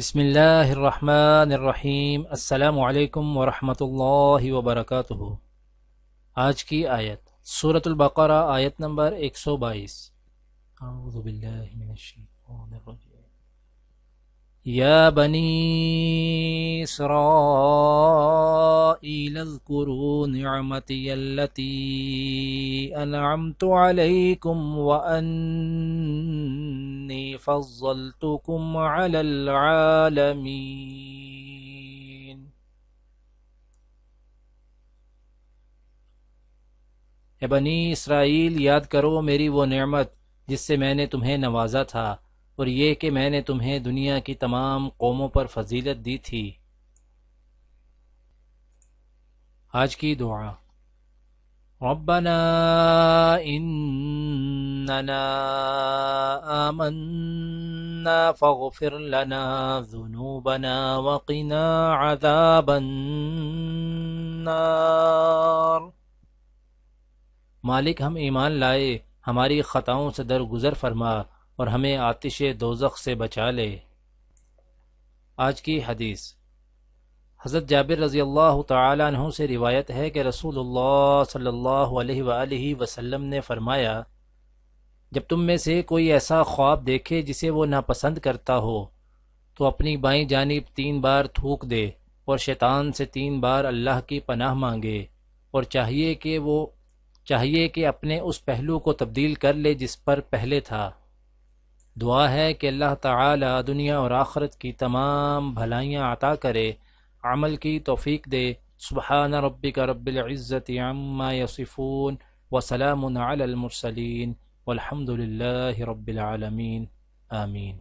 بسم اللہ الرحمن الرحیم۔ السلام علیکم ورحمۃ اللہ وبرکاتہ۔ آج کی آیت سورۃ البقرہ، آیت نمبر 122۔ اعوذ باللہ من الشیطان الرجیم۔ یا بنی اسرائیل اذکروا نعمتی التی انعمت علیکم وانی فضلتکم علی العالمین۔ اے بنی اسرائیل، یاد کرو میری وہ نعمت جس سے میں نے تمہیں نوازا تھا، اور یہ کہ میں نے تمہیں دنیا کی تمام قوموں پر فضیلت دی تھی۔ آج کی دعا: ربنا اننا آمنا فاغفر لنا ذنوبنا وقنا عذاب النار۔ مالک، ہم ایمان لائے، ہماری خطاؤں سے درگزر فرما اور ہمیں آتش دوزخ سے بچا لے۔ آج کی حدیث: حضرت جابر رضی اللہ تعالیٰ عنہ سے روایت ہے کہ رسول اللہ صلی اللہ علیہ وآلہ وسلم نے فرمایا، جب تم میں سے کوئی ایسا خواب دیکھے جسے وہ ناپسند کرتا ہو تو اپنی بائیں جانب 3 بار تھوک دے اور شیطان سے 3 بار اللہ کی پناہ مانگے، اور چاہیے کہ اپنے اس پہلو کو تبدیل کر لے جس پر پہلے تھا۔ دعا ہے کہ اللہ تعالی دنیا اور آخرت کی تمام بھلائیاں عطا کرے، عمل کی توفیق دے۔ سبحان ربک رب العزت عما یصفون وسلام علی المرسلین والحمد للہ رب العالمین، آمین۔